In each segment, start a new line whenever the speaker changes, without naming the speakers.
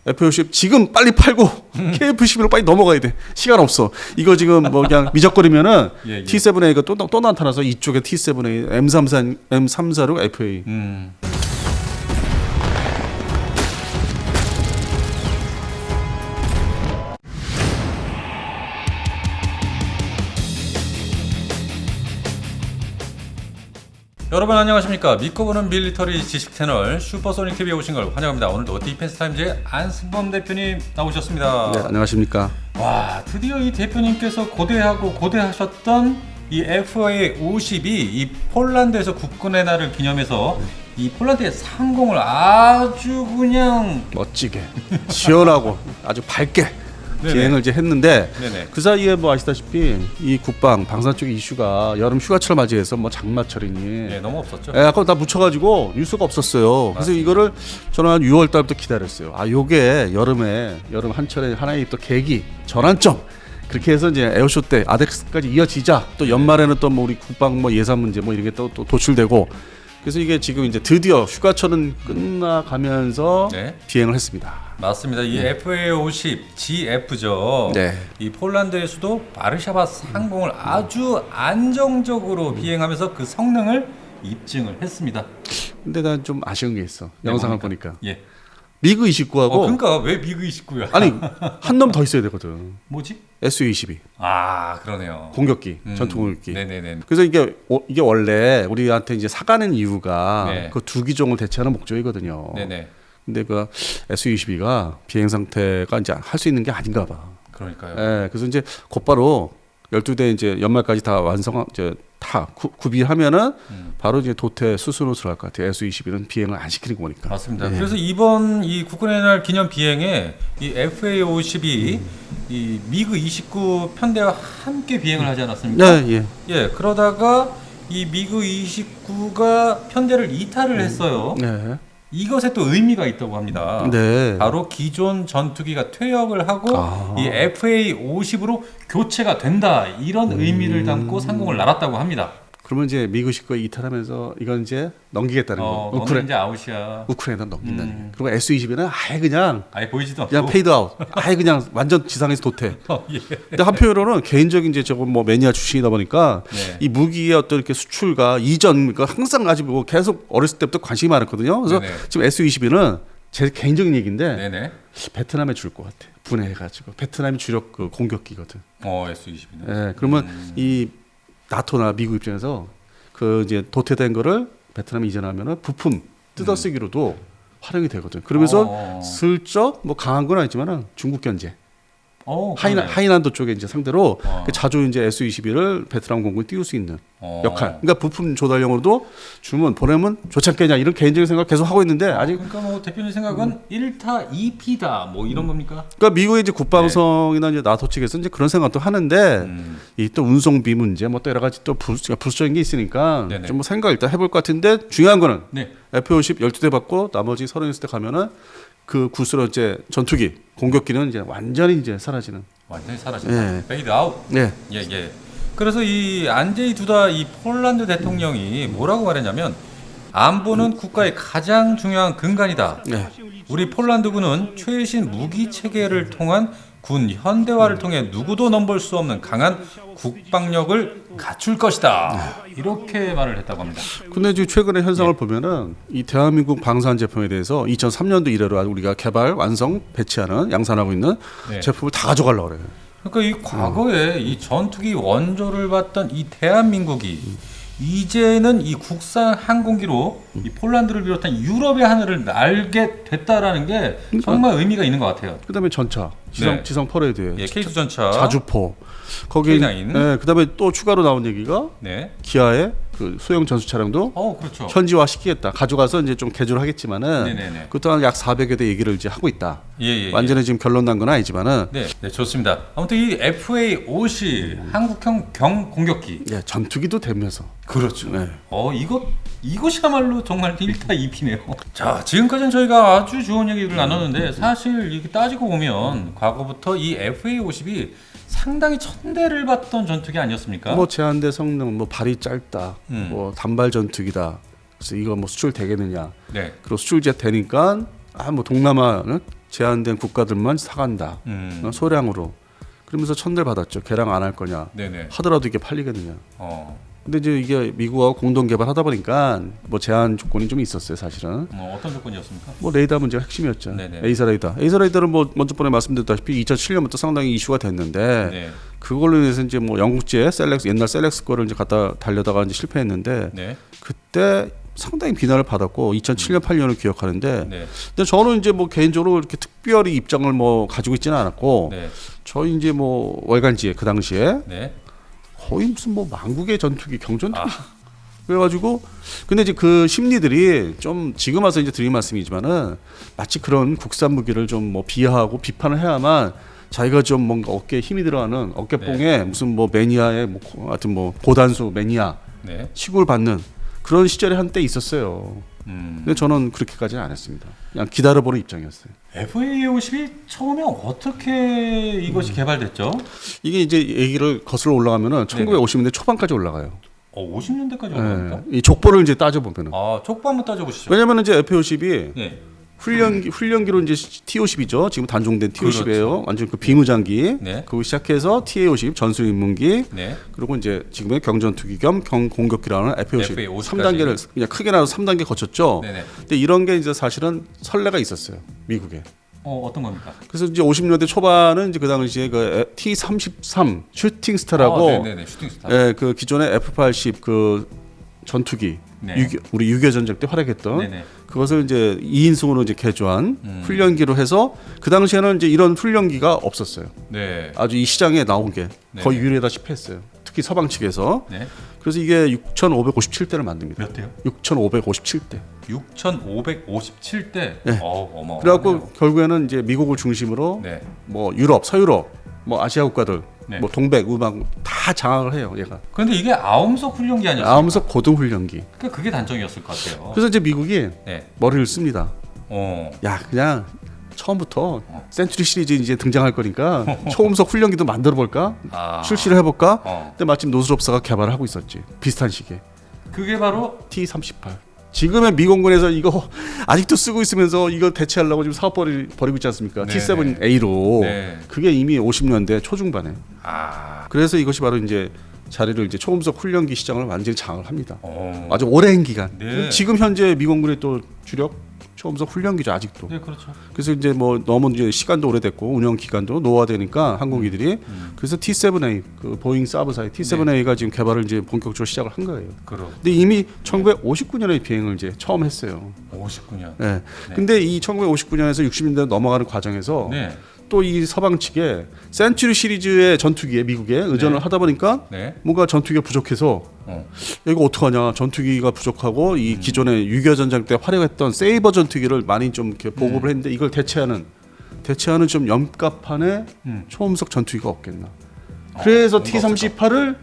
F-50 지금 빨리 팔고 KF-11로 빨리 넘어가야 돼. 시간 없어. 이거 지금 뭐 그냥 미적거리면은
예.
T7A가 또 나타나서 이쪽에 T7A, M346, M346, FA.
여러분 안녕하십니까. 믿고 보는 밀리터리 지식 채널 슈퍼소닉 TV에 오신 걸 환영합니다. 오늘도 디펜스 타임즈의 안승범 대표님 나오셨습니다.
네, 안녕하십니까.
와, 드디어 이 대표님께서 고대하셨던 이 FA-50이 이 폴란드에서 국군의 날을 기념해서 이 폴란드의 상공을 아주 그냥
멋지게 시원하고 아주 밝게
네네.
비행을 이제 했는데
네네.
그 사이에 뭐 아시다시피 이 국방 방산 쪽 이슈가 여름 휴가철 맞이해서 뭐 장마철이니
네, 너무 없었죠.
아까 다 묻혀가지고 뉴스가 없었어요. 그래서 이거를 저는 한 6월 달부터 기다렸어요. 아, 요게 여름 한철의 하나의 또 계기 전환점. 그렇게 해서 이제 에어쇼 때 아덱스까지 이어지자. 또 연말에는 또 뭐 우리 국방 뭐 예산 문제 뭐 이런 게 또 도출되고. 그래서 이게 지금 이제 드디어 휴가철은 끝나가면서
네.
비행을 했습니다.
맞습니다. 이 FA-50 GF죠.
네.
이 폴란드의 수도 바르샤바 상공을 아주 안정적으로 비행하면서 그 성능을 입증을 했습니다.
근데 난 좀 아쉬운 게 있어.
네,
영상을
뭡니까?
보니까
예.
미그 29하고
그러니까 왜 미그 29야?
아니 한 놈 더 있어야 되거든.
뭐지?
SU-22
아, 그러네요.
공격기, 전투 공격기.
네네네.
그래서 이게 원래 우리한테 이제 사가는 이유가
네.
그 두 기종을 대체하는 목적이거든요.
네네.
근데 그 SU-22가 비행 상태가 이제 할 수 있는 게 아닌가 봐.
그러니까요.
예, 그래서 이제 곧바로 12대 이제 연말까지 다 이제 다 구비하면은 바로 이제 도태 수순으로 갈 것 같아요. SU-22는 비행을 안 시키는 거 보니까.
맞습니다.
예.
그래서 이번 이 국군의 날 기념 비행에 이 FA-50이 이 미그 29 편대와 함께 비행을 하지 않았습니까?
네, 예.
예, 그러다가 이 미그 29가 편대를 이탈을 했어요.
네.
이것에 또 의미가 있다고 합니다.
네.
바로 기존 전투기가 퇴역을 하고 이 FA-50으로 교체가 된다. 이런 의미를 담고 상공을 날았다고 합니다.
그러면 이제 미국 식구가 이탈하면서 이건 이제 넘기겠다는 거.
너는 이제 아웃이야.
우크라이나 넘긴다는 거. 그리고 SU-22는 아예 그냥
보이지도 않고.
그냥 페이드 아웃. 아예 그냥 완전 지상에서 도태.
예.
근데 한편으로는 개인적인 이제 저거 뭐 매니아 출신이다 보니까
네.
이 무기의 어떤 이렇게 수출과 이전 그러니까 항상 아주 뭐 계속 어렸을 때부터 관심이 많았거든요. 그래서
네네.
지금 SU-22는 제 개인적인 얘기인데
네네.
베트남에 줄 것 같아. 분해해가지고 베트남이 주력 그 공격기거든.
SU-22는.
예, 그러면 이 나토나 미국 입장에서 그 이제 도태된 거를 베트남에 이전하면은 부품 뜯어쓰기로도 활용이 되거든. 그러면서 슬쩍 뭐 강한 건 아니지만은 중국 견제.
그러네.
하이난도 쪽에 이제 상대로
어.
자주 이제 SU-22를 베트남 공군에 띄울 수 있는
어.
역할. 그러니까 부품 조달용으로도 주문 보내면 좋지 않겠냐 이런 개인적인 생각 계속 하고 있는데 아직.
그러니까 뭐 대표님 생각은 1타 2피다 뭐 이런 겁니까?
그러니까 미국의 이제 국방성이나 이제 나토 측에서 이제 그런 생각도 하는데 이 또 운송비 문제 뭐 또 여러 가지 또 부수적인 게 있으니까
네네.
좀 뭐 생각 일단 해볼 것 같은데 중요한 거는
네.
F-50 12대 받고 나머지 36대 가면은 그 구스러 이제 전투기 공격기는 이제 완전히 이제 사라지는.
완전히 사라진다.
예.
페이드 아웃.
네.
예. 그래서 이 안제이 두다 이 폴란드 대통령이 뭐라고 말했냐면 안보는 국가의 가장 중요한 근간이다.
네.
우리 폴란드군은 최신 무기 체계를 통한 군 현대화를 통해 누구도 넘볼 수 없는 강한 국방력을 갖출 것이다. 이렇게 말을 했다고 합니다.
근데 지금 최근의 현상을 보면은 이 대한민국 방산 제품에 대해서 2003년도 이래로 우리가 개발, 완성, 배치하는 양산하고 있는
네.
제품을 다 가져가려고 그래요.
그러니까 이 과거에 이 전투기 원조를 받던 이 대한민국이 이제는 이 국산 항공기로 이 폴란드를 비롯한 유럽의 하늘을 날게 됐다라는 게 정말 의미가 있는 것 같아요.
그다음에 전차,
네.
지상 퍼레이드,
예, K2 전차,
자주포, 거기,
K9.
네, 그다음에 또 추가로 나온 얘기가
네,
기아의 그 소형 전수 차량도
그렇죠.
현지화 시키겠다. 가져가서 이제 좀 개조를 하겠지만은
네네네.
그것도 한 약 400여 대 얘기를 이제 하고 있다.
예.
완전히 지금 결론 난 건 아니지만은
네, 좋습니다. 아무튼 이 FA-50 한국형 경 공격기.
예, 전투기도 되면서
그렇죠.
네.
이것이야말로 정말 1타 2피네요. 자, 지금까지는 저희가 아주 좋은 얘기를 나눴는데 사실 이렇게 따지고 보면 과거부터 이 FA-50이 상당히 천대를 받던 전투기 아니었습니까?
뭐 제한대 성능, 뭐 발이 짧다, 뭐 단발 전투기다. 그래서 이거 뭐 수출 되겠느냐?
네.
그리고 수출제 되니까 뭐 동남아는 제한된 국가들만 사간다. 소량으로. 그러면서 천대를 받았죠. 개량 안 할 거냐.
네네.
하더라도 이게 팔리겠느냐.
어.
근데 이제 이게 미국하고 공동 개발하다 보니까 뭐 제한 조건이 좀 있었어요, 사실은.
어떤 조건이었습니까?
뭐 레이더 문제가 핵심이었죠.
네네.
에이사 레이더. 에이사 레이더는 뭐 먼저 번에 말씀드렸다시피 2007년부터 상당히 이슈가 됐는데
네.
그걸로 인해서 이제 뭐 영국제 셀렉스 옛날 셀렉스 거를 이제 갖다 달려다가 이제 실패했는데
네.
그때 상당히 비난을 받았고 2007년 8년을 기억하는데
네.
근데 저는 이제 뭐 개인적으로 이렇게 특별히 입장을 뭐 가지고 있지는 않았고
네.
저희 이제 뭐 월간지에 그 당시에
네.
거의 무슨 뭐 만국의 전투기 경전투기 그래가지고 근데 이제 그 심리들이 좀 지금 와서 이제 드린 말씀이지만은 마치 그런 국산 무기를 좀 뭐 비하하고 비판을 해야만 자기가 좀 뭔가 어깨에 힘이 들어가는 어깨뽕에 무슨 뭐 매니아의 뭐 하여튼 뭐 고단수 매니아
네.
취급을 받는 그런 시절이 한때 있었어요. 근데 저는 그렇게까지는 안 했습니다. 그냥 기다려보는 입장이었어요.
FA50이 처음에 어떻게 이것이 개발됐죠?
이게 이제 얘기를 거슬러 올라가면은 1950년대 초반까지 올라가요.
50년대까지 올라갑니까?
이 족보를 이제 따져보면은.
족보 한번 따져보시죠.
왜냐면 이제 F-50이
네.
훈련기로 이제 T-50이죠. 지금 단종된 T-50이에요.
그렇죠.
완전 그 비무장기.
네.
그거 시작해서 TA-50 전술입문기.
네.
그리고 이제 지금의 경전투기 겸 경공격기라는 F-50.
FA50
3단계를 그냥 크게 나눠서 3단계 거쳤죠.
네네.
근데 이런 게 이제 사실은 선례가 있었어요. 미국에.
어떤 겁니까?
그래서 이제 50년대 초반은 이제 그 당시에 그 T-33 슈팅 스타라고
네네. 슈팅 스타.
예, 그 기존의 F-80 그 전투기
네.
우리 6.25 전쟁 때 활약했던
네네.
그것을 이제 2인승으로 이제 개조한 훈련기로 해서 그 당시에는 이제 이런 훈련기가 없었어요.
네.
아주 이 시장에 나온 게 거의
네네.
유일하다시피 했어요. 특히 서방 측에서.
네.
그래서 이게 6,557대를 만듭니다.
몇 대요?
6,557대.
6,557대.
네.
어마어마하네요.
그래갖고 결국에는 이제 미국을 중심으로
네.
뭐 유럽, 서유럽, 뭐 아시아 국가들,
네.
뭐 동백, 우방 다 장악을 해요. 얘가.
그런데 이게 아음석 훈련기 아니었어요?
아무서 고등 훈련기.
그러니까 그게 단점이었을 것 같아요.
그래서 이제 미국이
네.
머리를 씁니다.
어.
야 그냥 처음부터 센츄리 시리즈 이제 등장할 거니까 초음속 훈련기도 만들어 볼까 출시를 해볼까. 근데 마침 노스롭사가 개발을 하고 있었지 비슷한 시기에.
그게 바로
T-38. 지금의 미공군에서 이거 아직도 쓰고 있으면서 이거 대체하려고 지금 사업 벌이고 있지 않습니까?
네네.
T-7A로.
네.
그게 이미 50년대 초중반에. 그래서 이것이 바로 이제 자리를 이제 초음속 훈련기 시장을 완전히 장악을 합니다. 아주 오랜 기간.
네.
지금 현재 미공군의 또 주력 초음속 훈련기죠 아직도.
네, 그렇죠.
그래서 이제 뭐 너무 이제 시간도 오래됐고 운영 기간도 노화되니까 항공기들이 그래서 T-7A 그 보잉 사브사의 T-7A가 지금 개발을 이제 본격적으로 시작을 한 거예요. 근데 이미 1959년에 비행을 이제 처음 했어요.
59년.
네. 근데 이 1959년에서 60년대 넘어가는 과정에서
네.
또 이 서방 측에 센츄리 시리즈의 전투기에 미국에 의존을 하다 보니까 뭔가 전투기가 부족해서 이거 어떡하냐 전투기가 부족하고 이 기존의 6.25 전쟁 때 활용했던 세이버 전투기를 많이 좀 이렇게 보급을 했는데 이걸 대체하는 좀 염가판의 초음속 전투기가 없겠나. 그래서 T-38을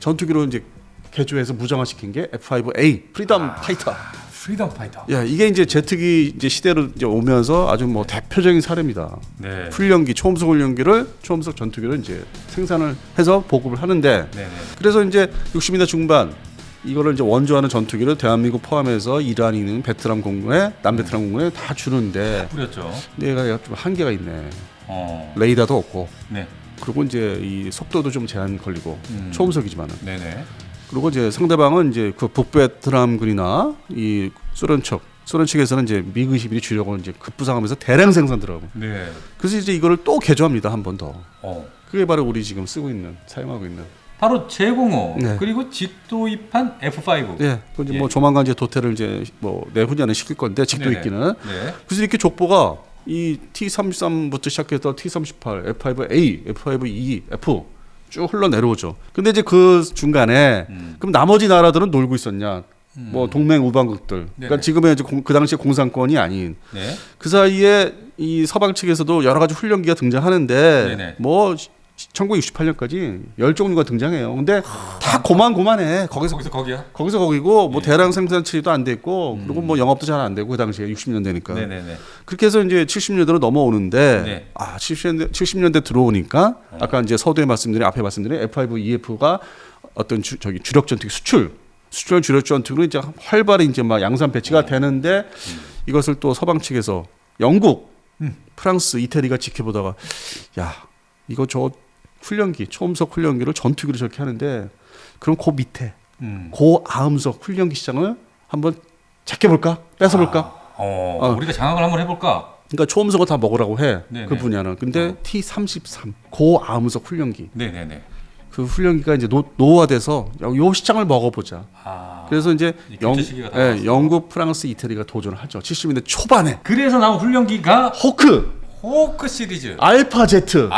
전투기로 이제 개조해서 무장화시킨 게 F-5A 프리덤 파이터.
프리덤 파이터.
야 이게 이제 제트기 이제 시대로 이제 오면서 아주 뭐 대표적인 사례입니다.
네.
훈련기 초음속 훈련기를 초음속 전투기를 이제 생산을 해서 보급을 하는데
네네.
그래서 이제 60년대 중반 이거를 이제 원조하는 전투기를 대한민국 포함해서 이란이 있는 베트남 공군에 남베트남 공군에 다 주는데
뿌렸죠.
근데 얘가 좀 한계가 있네.
어.
레이더도 없고.
네.
그리고 이제 이 속도도 좀 제한 걸리고 초음속이지만은.
네네.
그리고 이제 상대방은 이제 그 북베트남군이나 이 소련 측에서는 이제 미그 21이 주력을 이제 급부상하면서 대량 생산 들어가고.
네.
그래서 이제 이거를 또 개조합니다 한 번 더.
어.
그게 바로 우리 지금 사용하고 있는.
바로 제공호
네.
그리고 직도입한 F5.
예. 그 이제 뭐 조만간 이제 도태를 이제 뭐 내후년에 시킬 건데 직도
네네.
있기는.
네.
그래서 이렇게 족보가 이 T-33부터 시작해서 T-38, F-5A, F-5E, F 쭉 흘러 내려오죠. 근데 이제 그 중간에 그럼 나머지 나라들은 놀고 있었냐? 뭐 동맹 우방국들. 그러니까 지금의 이제 그 당시에 공산권이 아닌.
네.
그 사이에 이 서방 측에서도 여러 가지 훈련기가 등장하는데
네네.
뭐 1968년까지 10종류가 등장해요. 근데 다 고만고만해. 거기서 거기고 뭐 대량 생산치도 안 됐고 그리고 뭐 영업도 잘 안 되고 그 당시에 60년대니까.
네네네.
그렇게 해서 이제 70년대로 넘어오는데
네.
70년대 들어오니까 아까 이제 서두에 앞에 말씀드린 F-5EF가 어떤 주력 전투기 수출 주력 전투기로 이제 활발히 이제 막 양산 배치가 되는데 이것을 또 서방 측에서 영국 프랑스, 이태리가 지켜보다가 야 이거 저 훈련기 초음속 훈련기를 전투기로 저렇게 하는데 그럼 그 밑에 고아음속 훈련기 시장을 한번 제껴볼까? 뺏어볼까?
우리가 장악을 한번 해볼까?
그러니까 초음속을 다 먹으라고 해.
네네.
그 분야는. 근데 T-33 고아음속 훈련기.
네네네.
그 훈련기가 이제 노후화돼서 요 시장을 먹어보자. 그래서 이제
교체 시기가 다가왔어요.
영국, 프랑스, 이태리가 도전을 하죠. 70년대 초반에.
그래서 나온 훈련기가 호크 시리즈,
알파 제트,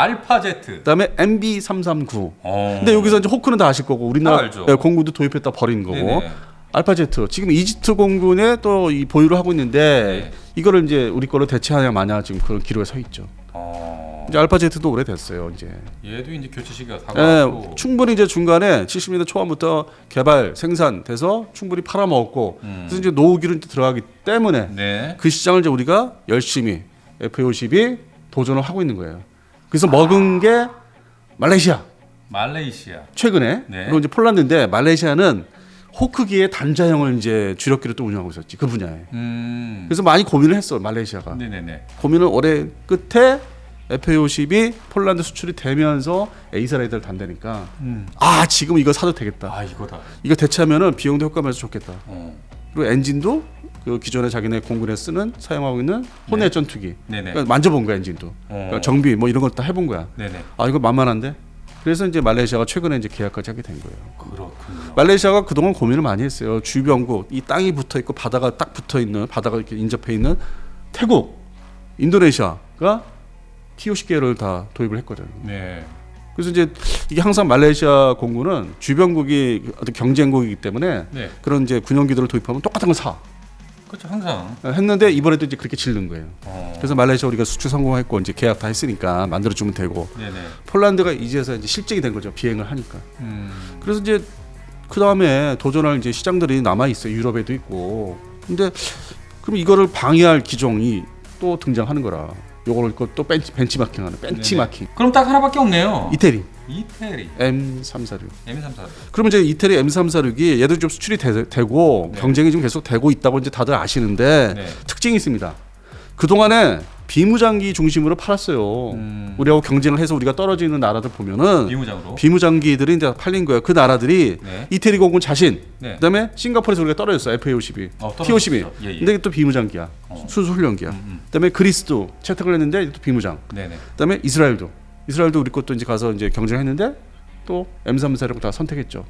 그다음에
MB339. 근데 여기서 이제 호크는 다 아실 거고 우리나라
알죠.
공군도 도입했다 버린 거고.
네네.
알파 제트 지금 이집트 공군에 또 이 보유를 하고 있는데
네.
이거를 이제 우리 거로 대체하냐 마냐 지금 그런 기로에 서 있죠. 이제 알파 제트도 오래됐어요. 이제.
얘도 이제 교체 시기가 다가왔고.
충분히 이제 중간에 70년대 초반부터 개발 생산돼서 충분히 팔아먹었고 그래서 이제 노후기로 들어가기 때문에
네.
그 시장을 이제 우리가 열심히 F-52 도전을 하고 있는 거예요. 그래서 먹은 게 말레이시아 최근에
네.
그리고 이제 폴란드인데 말레이시아는 호크기의 단자형을 이제 주력기로 또 운영하고 있었지 그 분야에. 그래서 많이 고민을 했어 말레이시아가.
네네네.
고민을 오래 끝에 F-52 폴란드 수출이 되면서 A사라이더를 단다니까 지금 이거 사도 되겠다.
이거다.
이거 대체하면은 비용도 효과면서 좋겠다.
어.
그리고 엔진도 그 기존에 자기네 공군에 사용하고 있는 호넷 전투기.
네네.
그러니까 만져본 거야 엔진도. 그러니까 정비 뭐 이런 걸 다 해본 거야.
네네.
이거 만만한데. 그래서 이제 말레이시아가 최근에 이제 계약까지 하게 된 거예요.
그렇군요.
말레이시아가 그동안 고민을 많이 했어요. 주변국 이 땅이 붙어 있고 바다가 딱 붙어 있는 바다가 이렇게 인접해 있는 태국, 인도네시아가 T-50계를 다 도입을 했거든요.
네.
그래서 이제 이게 항상 말레이시아 공군은 주변국이 어떤 경쟁국이기 때문에
네.
그런 이제 군용기들을 도입하면 똑같은 걸 사.
그렇죠. 항상.
했는데 이번에도 이제 그렇게 질른 거예요.
어.
그래서 말레이시아 우리가 수출 성공했고 이제 계약 다 했으니까 만들어 주면 되고
네네.
폴란드가 이제서 이제 실증이 된 거죠. 비행을 하니까. 그래서 이제 그 다음에 도전할 이제 시장들이 남아 있어요. 유럽에도 있고. 근데 그럼 이거를 방해할 기종이 또 등장하는 거라. 요거를 또 벤치마킹하는 벤치마킹.
그럼 딱 하나밖에 없네요.
이태리
M346.
M346. 그러면 이제 이태리 M346이 얘도 좀 수출이 되고
네.
경쟁이 좀 계속 되고 있다고 이제 다들 아시는데
네.
특징이 있습니다. 그 동안에 비무장기 중심으로 팔았어요. 우리하고 경쟁을 해서 우리가 떨어지는 나라들 보면은 비무장기들이 이제 팔린 거예요. 그 나라들이
네.
이태리 공군 자신,
네.
그다음에 싱가포르에서 우리가 떨어졌어. FA-52, T-52.
예, 예.
근데 또 비무장기야. 순수 훈련기야. 그다음에 그리스도 채택을 했는데 또 비무장.
네네.
그다음에 이스라엘도 우리 것도 이제 가서 이제 경쟁했는데 또 M346 다 선택했죠.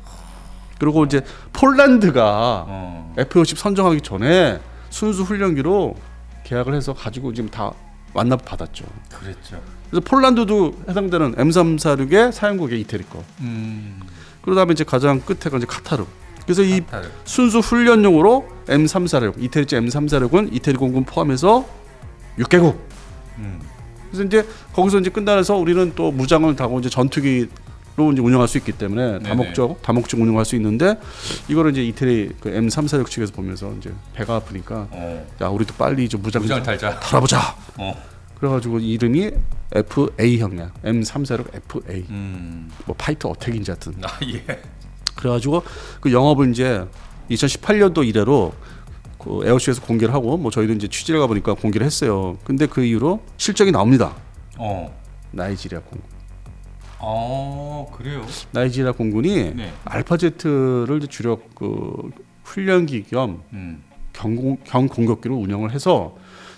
그리고 이제 폴란드가 F-50 선정하기 전에 순수 훈련기로 계약을 해서 가지고 지금 다 완납 받았죠.
그랬죠.
그래서 폴란드도 해당되는 M346의 사용국의 이태리 거. 그러다음에 이제 가장 끝에가 이제 카타르. 그래서 이 순수 훈련용으로 M346, 이태리제 M346은 이태리 공군 포함해서 6개국. 그래서 이제 거기서 이제 끝나서 우리는 또 무장을 타고 이제 전투기로 이제 운영할 수 있기 때문에 다목적 운영할 수 있는데 이거를 이제 이태리 그 M346 측에서 보면서 이제 배가 아프니까 야 우리도 빨리 좀 무장을 달아보자. 그래가지고 이름이 FA형이야. M346 FA. 뭐 파이터 어택인지 하여튼.
예.
그래가지고 그 영업을 이제 2018년도 이래로 그 에어쇼에서 공개를 하고 뭐 저희도 이제 취재를 가보니까 공개를 했어요. 근데 그 이후로 실적이 나옵니다. 나이지리아 공군.
그래요?
나이지리아 공군이
네.
알파제트를 주력 그 훈련기 겸 경공격기로 운영을 해서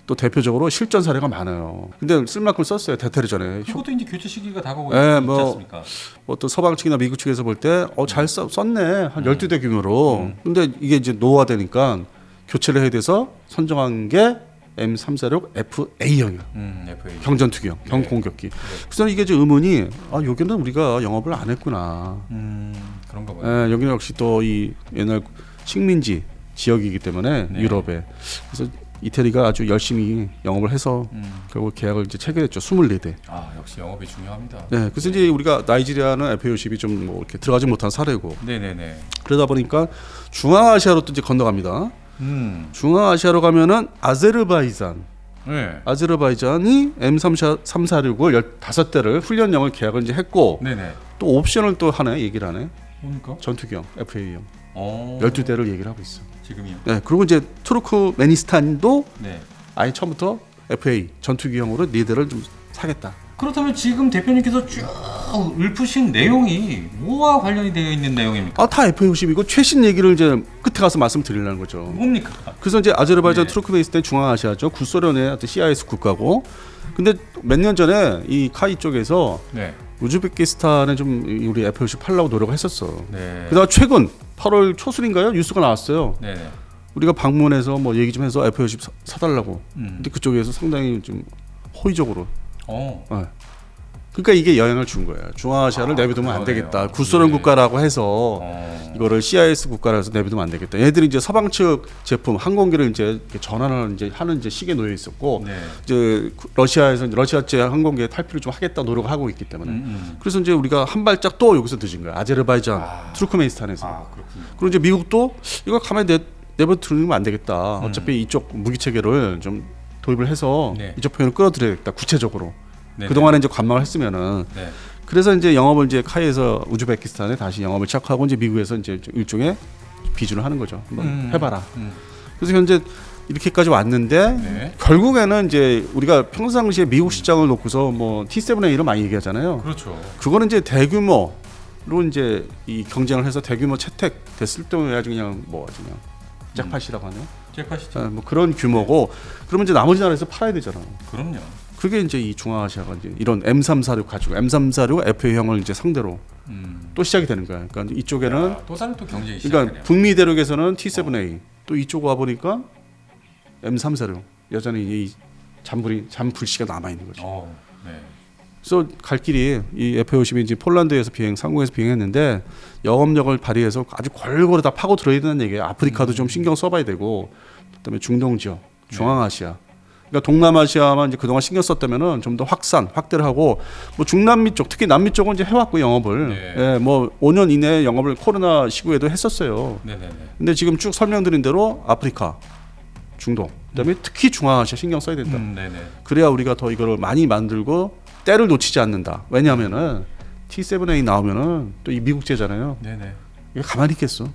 또 대표적으로 실전 사례가 많아요. 근데 쓸 만큼 썼어요. 대테르전에.
그것도 이제 교체 시기가 다가오고
네,
있지 않습니까?
뭐 또 서방 측이나 미국 측에서 볼 때 잘 썼네. 한 12대 규모로. 근데 이게 이제 노화되니까 교체를 해야 돼서 선정한 게 M346 FA형이야.
FA.
경전투기형, 경공격기. 그래서 이게 이제 의문이 여기는 우리가 영업을 안 했구나.
그런가 봐요.
여기는 역시 또 이 옛날 식민지 지역이기 때문에 유럽에. 그래서 이태리가 아주 열심히 영업을 해서 결국 계약을 이제 체결했죠. 24대.
역시 영업이 중요합니다.
네, 그래서 이제 우리가 나이지리아는 FA-50이 좀 뭐 이렇게 들어가지 못한 사례고.
네네네.
그러다 보니까 중앙아시아로 또 이제 건너갑니다. 중앙아시아로 가면은 아제르바이잔.
네.
아제르바이잔이 M346을 15대를 훈련용을 계약을 이제 했고.
네네.
또 옵션을 또 하네, 얘기를 하네.
뭡니까?
전투기형, FA형. 12대를 얘기를 하고 있어.
지금이요?
네, 그리고 이제 투르크메니스탄도
네.
아예 처음부터 FA 전투기형으로 니들을 좀 사겠다.
그렇다면 지금 대표님께서 쭉 읊으신 내용이 뭐와 관련이 되어 있는 내용입니까?
다 FA50이고 최신 얘기를 이제 끝에 가서 말씀드리려는 거죠.
뭡니까?
그래서 이제 아제르바이잔
네.
투르크메니스탄 중앙아시아죠. 구소련의 CIS 국가고. 근데 몇 년 전에 이 카이 쪽에서
네.
우즈베키스탄에 좀 우리 FA50 팔려고 노력을 했었어.
네.
그다가 최근 8월 초순인가요? 뉴스가 나왔어요.
네.
우리가 방문해서 뭐 얘기 좀 해서 FA50 사달라고.
음.
근데 그쪽에서 상당히 좀 호의적으로.
어.
그러니까 이게 영향을 준 거예요. 중앙아시아를 내비두면 안
그러네요.
되겠다. 구소련
네.
국가라고 해서
어.
이거를 CIS 국가라서 내비두면 안 되겠다. 얘들이 이제 서방 측 제품 항공기를 이제 전환을 이제 하는 이제 시기에 놓여 있었고
네.
이제 러시아에서 이제 러시아제 항공기에 탈피를 좀 하겠다 노력을 하고 있기 때문에 그래서 이제 우리가 한 발짝 또 여기서 늦은 거야. 아제르바이잔, 투르크메니스탄에서.
그렇군요.
그리고 이제 미국도 이거 가만히 내버려두면 안 되겠다. 어차피 이쪽 무기 체계를 좀 도입을 해서
네.
이쪽 표현을 끌어들여야겠다. 구체적으로.
네네.
그동안에 이제 관망을 했으면은
네.
그래서 이제 영업을 이제 카이에서 우즈베키스탄에 다시 영업을 시작하고 이제 미국에서 이제 일종의 비준을 하는 거죠. 한번 해봐라. 그래서 현재 이렇게까지 왔는데
네.
결국에는 이제 우리가 평상시에 미국 시장을 놓고서 뭐 T7A를 많이 얘기하잖아요.
그렇죠.
그거는 이제 대규모로 이제 이 경쟁을 해서 대규모 채택 됐을 때 아주 그냥 뭐 아주 그냥 잭팟이라고 하네요.
잭팟이죠.
뭐 그런 규모고 그러면 이제 나머지 나라에서 팔아야 되잖아.
그럼요.
그게 이제 이 중앙아시아가 이제 이런 M346 가지고 M346 FA형을 이제 상대로 또 시작이 되는 거야. 그러니까 이쪽에는
또 다른 또 경쟁이 시작되네요.
그러니까 북미 대륙에서는 T7A 또 이쪽 와 보니까 M346 여전히 이 잔불씨가 남아 있는 거죠.
네.
그래서 갈 길이 이 F-50이 이제 폴란드에서 상공에서 비행했는데 영업력을 발휘해서 아주 골고루 다 파고 들어야 된다는 얘기예요. 아프리카도 좀 신경 써봐야 되고 그다음에 중동 지역, 중앙아시아. 그러니까 동남아시아만 이제 그동안 신경 썼다면은 좀 더 확대를 하고 뭐 중남미 쪽, 특히 남미 쪽은 이제 해왔고 영업을,
네.
예, 뭐 5년 이내에 영업을 코로나 시국에도 했었어요.
네네네.
근데 지금 쭉 설명드린 대로 아프리카, 중동, 그다음에 특히 중앙아시아 신경 써야 된다.
네네.
그래야 우리가 더 이거를 많이 만들고 때를 놓치지 않는다. 왜냐하면은 T7A 나오면은 또 이 미국제잖아요.
네네.
이거 가만히 있겠어.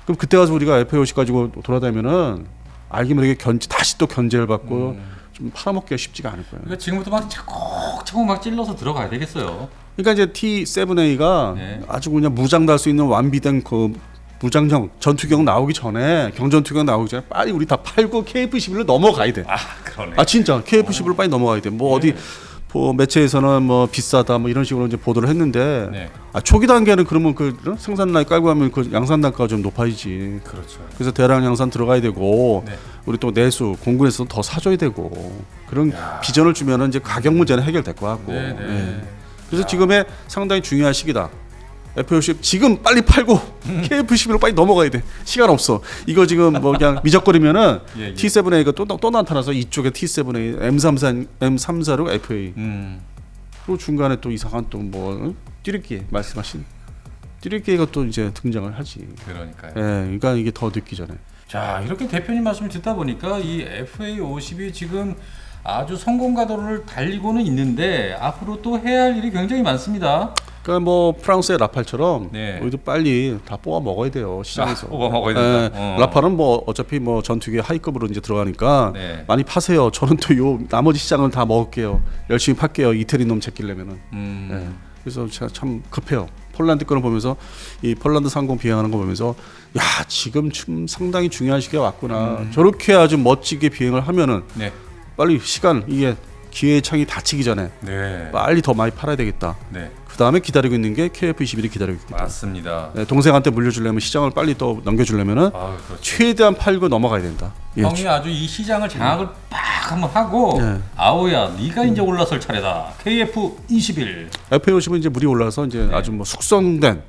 그럼 그때 가서 우리가 F-50 가지고 돌아다니면은 알기 모르게 다시 또 견제를 받고 좀 팔아먹기가 쉽지가 않을 거예요.
그러니까 지금부터 막 차곡차곡 막 찔러서 들어가야 되겠어요.
그러니까 이제 T7A가
네.
아주 그냥 무장달 수 있는 완비된 그 무장형 전투기형 나오기 전에 경전투기형 나오기 전에 빨리 우리 다 팔고 KF-11로 넘어가야 돼.
그러네.
진짜 KF-11로 빨리 넘어가야 돼. 뭐 어디 뭐 매체에서는 뭐 비싸다 뭐 이런 식으로 이제 보도를 했는데
네.
초기 단계는 그러면 그 생산라인 깔고 하면 그 양산 단가가 좀 높아지지.
그렇죠.
그래서 대량 양산 들어가야 되고
네.
우리 또 내수 공군에서 더 사줘야 되고 그런 비전을 주면은 이제 가격 문제는 해결될 것 같고.
네네.
예. 그래서 지금의 상당히 중요한 시기다. F-50 지금 빨리 팔고 KF-11로 빨리 넘어가야 돼. 시간 없어. 이거 지금 뭐 그냥 미적거리면은
예.
T7A가 또 나타나서 이쪽에 T7A, M346 FA. 또 중간에 또 이상한 또 뭐 띠르끼 말씀하신 띠르끼가 또 이제 등장을 하지.
그러니까요.
예, 그러니까 이게 더 늦기 전에.
자, 이렇게 대표님 말씀을 듣다 보니까 이 FA50이 지금 아주 성공 가도를 달리고는 있는데 앞으로 또 해야 할 일이 굉장히 많습니다.
그러니까 뭐 프랑스의 라팔처럼
네.
우리도 빨리 다 뽑아 먹어야 돼요 시장에서.
뽑아 먹어야 된다.
라팔은 뭐 어차피 뭐 전투기 하이급으로 이제 들어가니까
네.
많이 파세요. 저는 또 요 나머지 시장을 다 먹을게요. 열심히 팔게요. 이태리 놈 제끼려면은. 예. 그래서 제가 참 급해요. 폴란드 거를 보면서 이 폴란드 상공 비행하는 거 보면서 야 지금 좀 상당히 중요한 시기가 왔구나. 저렇게 아주 멋지게 비행을 하면은
네.
빨리 시간 이게 기회의 창이 닫히기 전에
네.
빨리 더 많이 팔아야 되겠다.
네.
그 다음에 기다리고 있는 게 KF-21이 기다리고 있겠다.
맞습니다.
네, 동생한테 물려주려면 시장을 빨리 또 넘겨주려면은
그렇죠.
최대한 팔고 넘어가야 된다. 예.
형이 아주 이 시장을 장악을 빡 한번 하고
네.
아오야 네가 이제 올라설 차례다. KF-21.
F-50은 이제 물이 올라서 이제
네.
아주 뭐 숙성된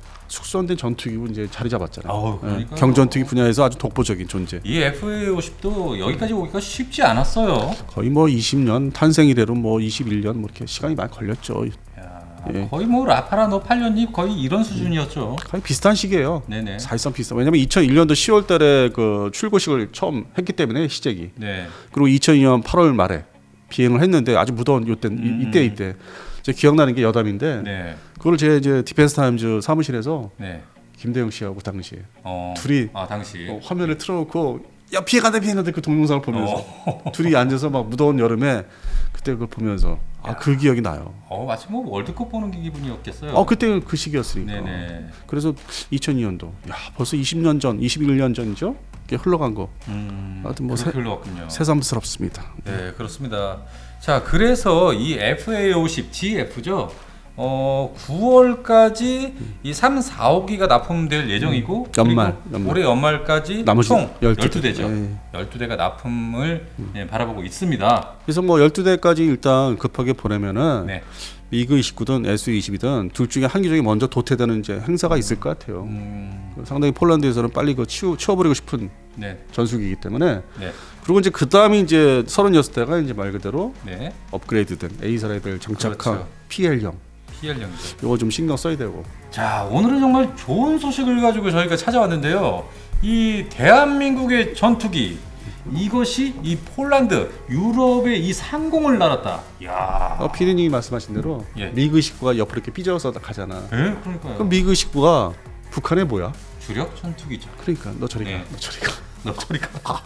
전투기고 이제 자리 잡았잖아요.
그러니까요.
경전투기 분야에서 아주 독보적인 존재.
이 FA50도 여기까지 오기가 쉽지 않았어요.
거의 뭐 20년 탄생 이래로 뭐 21년 뭐 이렇게 시간이 많이 걸렸죠. 예.
거의 뭐 라파라노 8년이 거의 이런 수준이었죠.
거의 비슷한 시기예요.
네네.
사실상 비슷한. 왜냐면 2001년도 10월달에 그 출고식을 처음 했기 때문에 시작이.
네.
그리고 2002년 8월 말에 비행을 했는데 아주 무더운 요때 이때 제가 기억나는 게 여담인데
네.
그걸 제가 이제 디펜스 타임즈 사무실에서
네.
김대영 씨하고 당시에
어.
둘이
당시.
화면을 틀어놓고 야 피해간다 그 동영상을 보면서 둘이 앉아서 막 무더운 여름에 그때 그걸 보면서 그 기억이 나요.
마치 뭐 월드컵 보는 기분이었겠어요.
그때 그 시기였으니까.
네네.
그래서 2002년도 벌써 20년 전, 21년 전이죠. 이게 흘러간 거. 하여튼 뭐
그렇게 흘러갔군요.
새삼스럽습니다.
네, 그렇습니다. 자, 그래서 이 FA50 GF죠. 9월까지 이 3, 4호기가 납품될 예정이고
연말.
올해 연말까지
나머지
총
12대.
12대죠. 12대가 납품을 바라보고 있습니다.
그래서 뭐 12대까지 일단 급하게 보내면은
네.
미그 29든 SU22든 둘 중에 한 기종이 먼저 도태되는 이제 행사가 있을 것 같아요. 상당히 폴란드에서는 빨리 그 치워버리고 싶은
네.
전술기이기 때문에.
네.
그리고 이제 그 다음이 이제 36대가 이제 말 그대로
네.
업그레이드된 A사례들 장착한
그렇죠.
PL형.
PL형이죠.
이거 좀 신경 써야 되고.
자, 오늘은 정말 좋은 소식을 가지고 저희가 찾아왔는데요. 이 대한민국의 전투기 이것이 이 폴란드 유럽의 이 상공을 날았다. 야.
피디님이 말씀하신 대로
예.
미그 19가 옆으로 이렇게 삐져서 가잖아.
네, 그러니까요.
그럼 미그 19가 북한의 뭐야?
주력 전투기죠.
그러니까 너 저리 가.
네.
너 저리 가.
너 저리 가.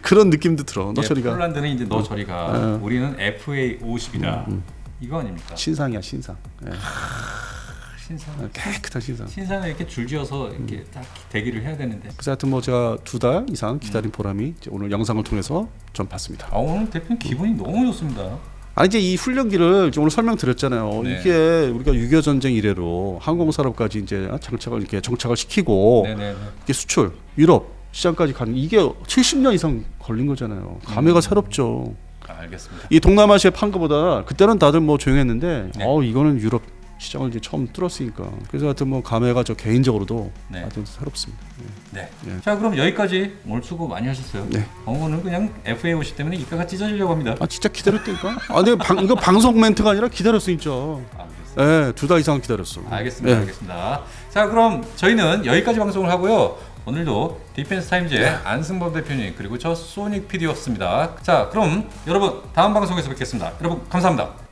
그런 느낌도 들어. 너
예,
저리 가.
폴란드는 이제 너 저리 가. 우리는 FA50이다. 이거 아닙니까?
신상이야 신상. 예.
신상.
깨끗한 신상.
신상을 이렇게 줄지어서 이렇게 딱 대기를 해야 되는데.
그래서 하여튼 뭐 제가 2달 이상 기다린 보람이 이제 오늘 영상을 통해서 좀 봤습니다.
오늘 대표님 기분이 너무 좋습니다.
아니 이제 이 훈련기를 오늘 설명드렸잖아요.
네.
이게 우리가 6.25 전쟁 이래로 항공산업까지 이제 장착을 이렇게 정착을 시키고
네네.
이게 수출 유럽 시장까지 가는 이게 70년 이상 걸린 거잖아요. 감회가 새롭죠.
알겠습니다.
이 동남아시아 판 거보다 그때는 다들 뭐 조용했는데
네.
이거는 유럽 시장을 이제 처음 뚫었으니까 그래서 하여튼 뭐 감회가 저 개인적으로도
네.
하여튼 새롭습니다.
네.
예.
자, 그럼 여기까지 오늘 수고 많이 하셨어요.
네.
오늘 그냥 FA50 때문에 이가가 찢어지려고 합니다.
진짜 기다렸다니까. 내가 이거 방송 멘트가 아니라 기다렸어 진짜.
알겠습니다.
예, 2달 이상 기다렸어.
알겠습니다.
예.
알겠습니다. 자, 그럼 저희는 여기까지 방송을 하고요. 오늘도 디펜스 타임즈의 안승범 대표님 그리고 저 소닉 PD였습니다. 자, 그럼 여러분 다음 방송에서 뵙겠습니다. 여러분 감사합니다.